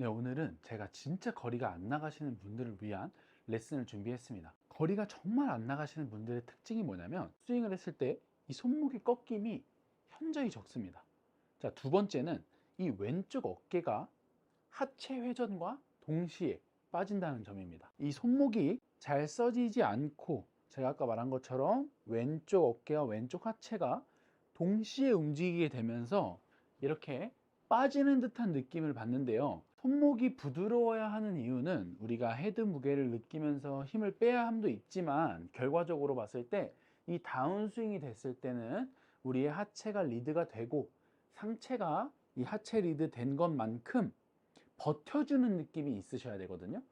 네, 오늘은 제가 진짜 거리가 안 나가시는 분들을 위한 레슨을 준비했습니다. 거리가 정말 안 나가시는 분들의 특징이 뭐냐면 스윙을 했을 때 이 손목의 꺾임이 현저히 적습니다. 자, 두 번째는 이 왼쪽 어깨가 하체 회전과 동시에 빠진다는 점입니다. 이 손목이 잘 써지지 않고 제가 아까 말한 것처럼 왼쪽 어깨와 왼쪽 하체가 동시에 움직이게 되면서 이렇게 빠지는 듯한 느낌을 받는데요. 손목이 부드러워야 하는 이유는 우리가 헤드 무게를 느끼면서 힘을 빼야 함도 있지만, 결과적으로 봤을 때 이 다운스윙이 됐을 때는 우리의 하체가 리드가 되고 상체가 이 하체 리드 된 것만큼 버텨주는 느낌이 있으셔야 되거든요.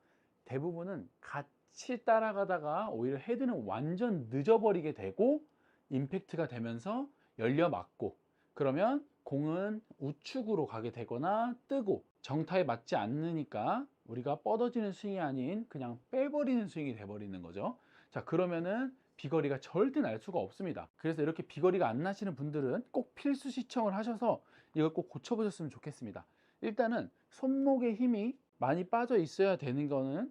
대부분은 같이 따라가다가 오히려 헤드는 완전 늦어버리게 되고 임팩트가 되면서 열려 맞고, 그러면 공은 우측으로 가게 되거나 뜨고 정타에 맞지 않으니까 우리가 뻗어지는 스윙이 아닌 그냥 빼버리는 스윙이 돼버리는 거죠. 자, 그러면은 비거리가 절대 날 수가 없습니다. 그래서 이렇게 비거리가 안 나시는 분들은 꼭 필수 시청을 하셔서 이걸 꼭 고쳐보셨으면 좋겠습니다. 일단은 손목에 힘이 많이 빠져 있어야 되는 거는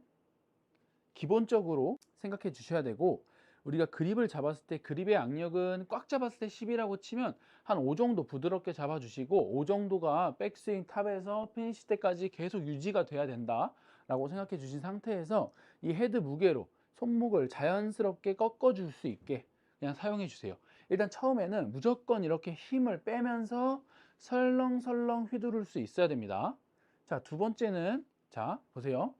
기본적으로 생각해 주셔야 되고, 우리가 그립을 잡았을 때 그립의 악력은 꽉 잡았을 때 10이라고 치면 한 5 정도 부드럽게 잡아 주시고, 5 정도가 백스윙 탑에서 피니시 때까지 계속 유지가 돼야 된다 라고 생각해 주신 상태에서 이 헤드 무게로 손목을 자연스럽게 꺾어 줄 수 있게 그냥 사용해 주세요. 일단 처음에는 무조건 이렇게 힘을 빼면서 설렁설렁 휘두를 수 있어야 됩니다. 자, 두 번째는, 자 보세요.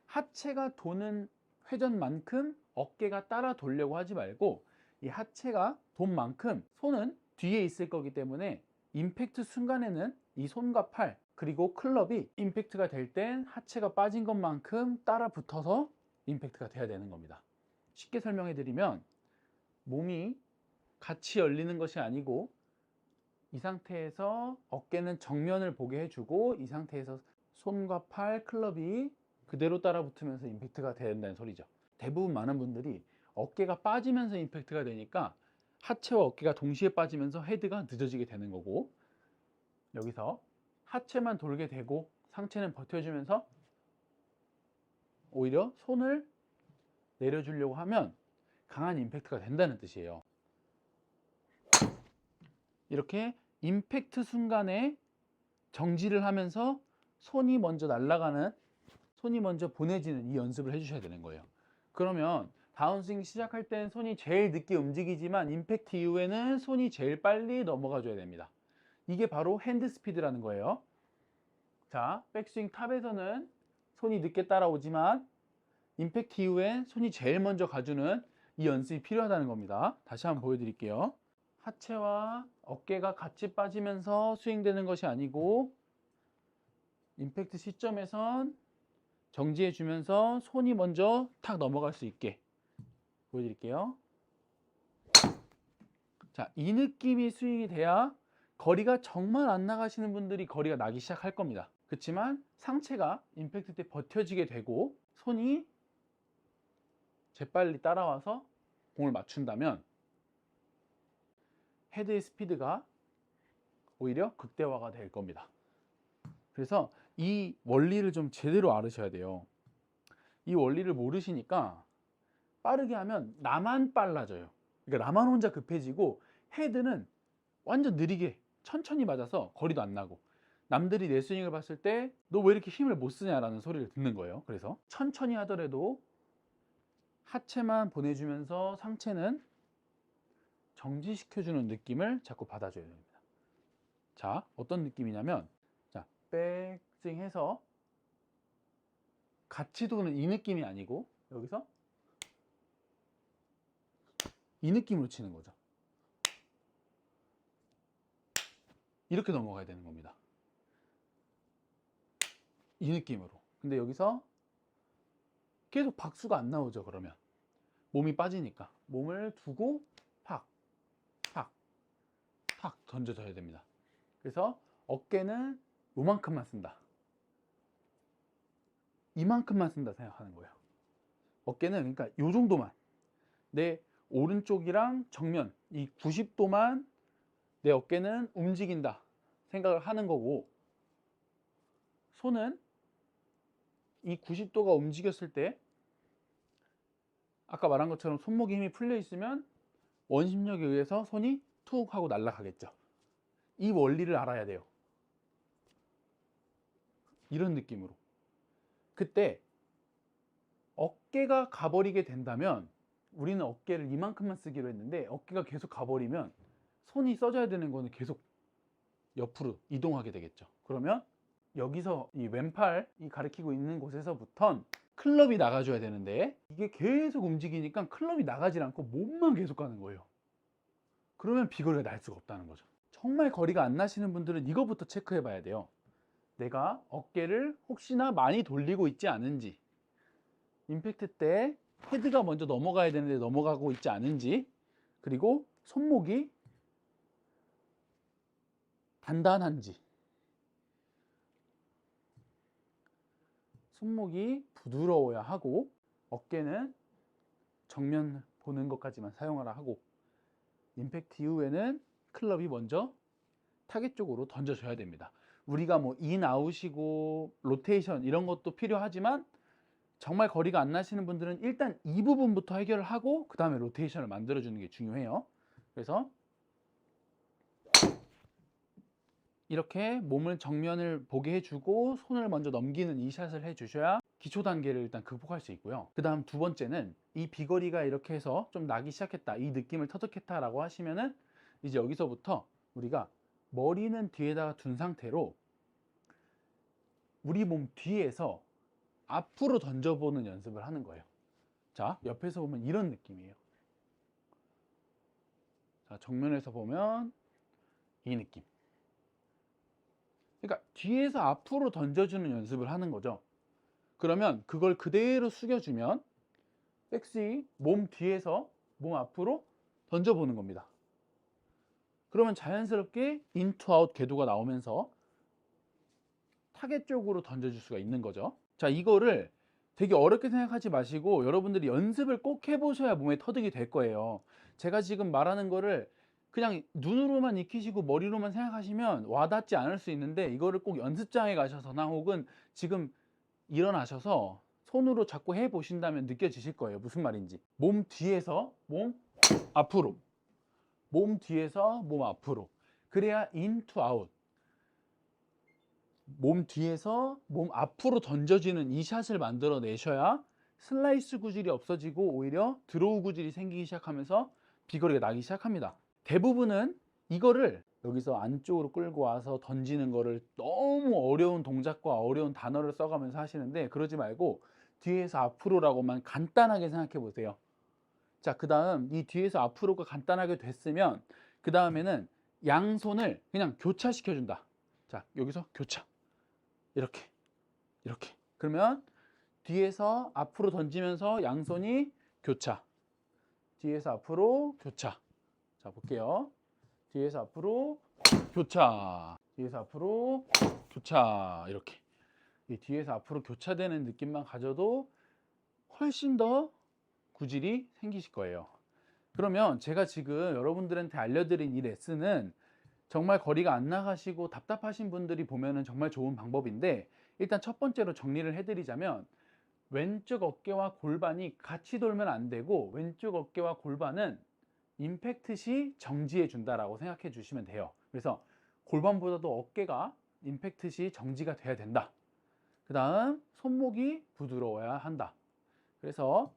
하체가 도는 회전만큼 어깨가 따라 돌려고 하지 말고, 이 하체가 돈 만큼 손은 뒤에 있을 거기 때문에 임팩트 순간에는 이 손과 팔 그리고 클럽이 임팩트가 될 땐 하체가 빠진 것만큼 따라 붙어서 임팩트가 돼야 되는 겁니다. 쉽게 설명해 드리면, 몸이 같이 열리는 것이 아니고 이 상태에서 어깨는 정면을 보게 해주고, 이 상태에서 손과 팔, 클럽이 그대로 따라 붙으면서 임팩트가 된다는 소리죠. 대부분 많은 분들이 어깨가 빠지면서 임팩트가 되니까 하체와 어깨가 동시에 빠지면서 헤드가 늦어지게 되는 거고, 여기서 하체만 돌게 되고 상체는 버텨주면서 오히려 손을 내려주려고 하면 강한 임팩트가 된다는 뜻이에요. 이렇게 임팩트 순간에 정지를 하면서 손이 먼저 날아가는, 손이 먼저 보내지는 이 연습을 해주셔야 되는 거예요. 그러면 다운스윙 시작할 땐 손이 제일 늦게 움직이지만 임팩트 이후에는 손이 제일 빨리 넘어가 줘야 됩니다. 이게 바로 핸드 스피드라는 거예요. 자, 백스윙 탑에서는 손이 늦게 따라오지만 임팩트 이후엔 손이 제일 먼저 가주는 이 연습이 필요하다는 겁니다. 다시 한번 보여드릴게요. 하체와 어깨가 같이 빠지면서 스윙되는 것이 아니고, 임팩트 시점에선 정지해 주면서 손이 먼저 탁 넘어갈 수 있게 보여드릴게요. 자, 이 느낌이 스윙이 돼야 거리가 정말 안 나가시는 분들이 거리가 나기 시작할 겁니다. 그렇지만 상체가 임팩트 때 버텨지게 되고 손이 재빨리 따라와서 공을 맞춘다면 헤드의 스피드가 오히려 극대화가 될 겁니다. 그래서 이 원리를 좀 제대로 알으셔야 돼요. 이 원리를 모르시니까 빠르게 하면 나만 빨라져요. 그러니까 나만 혼자 급해지고 헤드는 완전 느리게 천천히 맞아서 거리도 안 나고, 남들이 내 스윙을 봤을 때 너 왜 이렇게 힘을 못 쓰냐라는 소리를 듣는 거예요. 그래서 천천히 하더라도 하체만 보내주면서 상체는 정지시켜주는 느낌을 자꾸 받아줘야 됩니다. 자, 어떤 느낌이냐면, 자, 백스윙 해서 같이 도는 이 느낌이 아니고 여기서 이 느낌으로 치는 거죠. 이렇게 넘어가야 되는 겁니다. 이 느낌으로. 근데 여기서 계속 박수가 안 나오죠. 그러면 몸이 빠지니까 몸을 두고 팍, 팍, 팍 던져줘야 됩니다. 그래서 어깨는 요만큼만 쓴다, 이만큼만 쓴다 생각하는 거예요. 어깨는 그러니까 요 정도만, 내 오른쪽이랑 정면 이 90도만 내 어깨는 움직인다 생각을 하는 거고, 손은 이 90도가 움직였을 때 아까 말한 것처럼 손목에 힘이 풀려 있으면 원심력에 의해서 손이 툭 하고 날아가겠죠. 이 원리를 알아야 돼요. 이런 느낌으로. 그때 어깨가 가버리게 된다면, 우리는 어깨를 이만큼만 쓰기로 했는데 어깨가 계속 가버리면 손이 써져야 되는 거는 계속 옆으로 이동하게 되겠죠. 그러면 여기서 이 왼팔이 가리키고 있는 곳에서부턴 클럽이 나가줘야 되는데, 이게 계속 움직이니까 클럽이 나가질 않고 몸만 계속 가는 거예요. 그러면 비거리가 날 수가 없다는 거죠. 정말 거리가 안 나시는 분들은 이거부터 체크해 봐야 돼요. 내가 어깨를 혹시나 많이 돌리고 있지 않은지, 임팩트 때 헤드가 먼저 넘어가야 되는데 넘어가고 있지 않은지, 그리고 손목이 단단한지, 손목이 부드러워야 하고, 어깨는 정면 보는 것까지만 사용하라 하고, 임팩트 이후에는 클럽이 먼저 타겟 쪽으로 던져줘야 됩니다. 우리가 뭐 인아웃이고 로테이션 이런 것도 필요하지만, 정말 거리가 안 나시는 분들은 일단 이 부분부터 해결을 하고 그 다음에 로테이션을 만들어주는 게 중요해요. 그래서 이렇게 몸을 정면을 보게 해주고 손을 먼저 넘기는 이 샷을 해주셔야 기초 단계를 일단 극복할 수 있고요. 그 다음 두 번째는, 이 비거리가 이렇게 해서 좀 나기 시작했다, 이 느낌을 터득했다 라고 하시면은, 이제 여기서부터 우리가 머리는 뒤에다가 둔 상태로 우리 몸 뒤에서 앞으로 던져보는 연습을 하는 거예요. 자, 옆에서 보면 이런 느낌이에요. 자, 정면에서 보면 이 느낌. 그러니까 뒤에서 앞으로 던져주는 연습을 하는 거죠. 그러면 그걸 그대로 숙여주면 백스윙, 몸 뒤에서 몸 앞으로 던져보는 겁니다. 그러면 자연스럽게 인투 아웃 궤도가 나오면서 타겟 쪽으로 던져줄 수가 있는 거죠. 자, 이거를 되게 어렵게 생각하지 마시고 여러분들이 연습을 꼭 해보셔야 몸에 터득이 될 거예요. 제가 지금 말하는 거를 그냥 눈으로만 익히시고 머리로만 생각하시면 와닿지 않을 수 있는데, 이거를 꼭 연습장에 가셔서나 혹은 지금 일어나셔서 손으로 자꾸 해 보신다면 느껴지실 거예요. 무슨 말인지. 몸 뒤에서 몸 앞으로, 몸 뒤에서 몸 앞으로. 그래야 인투 아웃, 몸 뒤에서 몸 앞으로 던져지는 이 샷을 만들어 내셔야 슬라이스 구질이 없어지고 오히려 드로우 구질이 생기기 시작하면서 비거리가 나기 시작합니다. 대부분은 이거를 여기서 안쪽으로 끌고 와서 던지는 거를 너무 어려운 동작과 어려운 단어를 써가면서 하시는데, 그러지 말고 뒤에서 앞으로라고만 간단하게 생각해 보세요. 자, 그 다음 이 뒤에서 앞으로가 간단하게 됐으면 그 다음에는 양손을 그냥 교차시켜 준다. 자, 여기서 교차, 이렇게 이렇게. 그러면 뒤에서 앞으로 던지면서 양손이 교차, 뒤에서 앞으로 교차. 자, 볼게요. 뒤에서 앞으로 교차, 뒤에서 앞으로 교차. 이렇게 이 뒤에서 앞으로 교차되는 느낌만 가져도 훨씬 더 구질이 생기실 거예요. 그러면 제가 지금 여러분들한테 알려드린 이 레슨은 정말 거리가 안 나가시고 답답하신 분들이 보면은 정말 좋은 방법인데, 일단 첫 번째로 정리를 해드리자면, 왼쪽 어깨와 골반이 같이 돌면 안 되고, 왼쪽 어깨와 골반은 임팩트 시 정지해 준다라고 생각해 주시면 돼요. 그래서 골반보다도 어깨가 임팩트 시 정지가 돼야 된다. 그 다음 손목이 부드러워야 한다. 그래서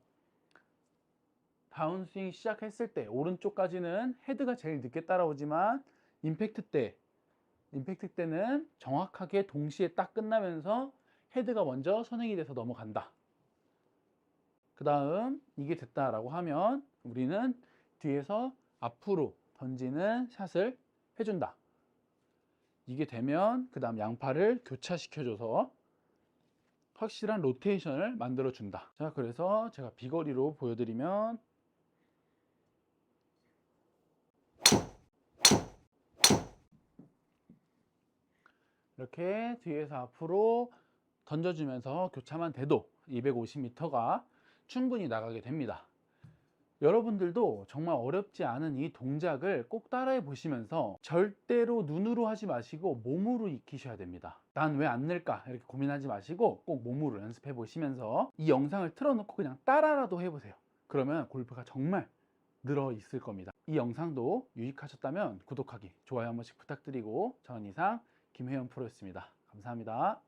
다운스윙 시작했을 때 오른쪽까지는 헤드가 제일 늦게 따라오지만, 임팩트 때는 정확하게 동시에 딱 끝나면서 헤드가 먼저 선행이 돼서 넘어간다. 그 다음 이게 됐다라고 하면 우리는 뒤에서 앞으로 던지는 샷을 해준다. 이게 되면 그 다음 양팔을 교차시켜줘서 확실한 로테이션을 만들어 준다. 자, 그래서 제가 비거리로 보여드리면, 이렇게 뒤에서 앞으로 던져주면서 교차만 돼도 250m가 충분히 나가게 됩니다. 여러분들도 정말 어렵지 않은 이 동작을 꼭 따라해 보시면서 절대로 눈으로 하지 마시고 몸으로 익히셔야 됩니다. 난 왜 안 늘까 이렇게 고민하지 마시고 꼭 몸으로 연습해 보시면서 이 영상을 틀어놓고 그냥 따라라도 해보세요. 그러면 골프가 정말 늘어 있을 겁니다. 이 영상도 유익하셨다면 구독하기, 좋아요 한 번씩 부탁드리고, 저는 이상 김혜연 프로였습니다. 감사합니다.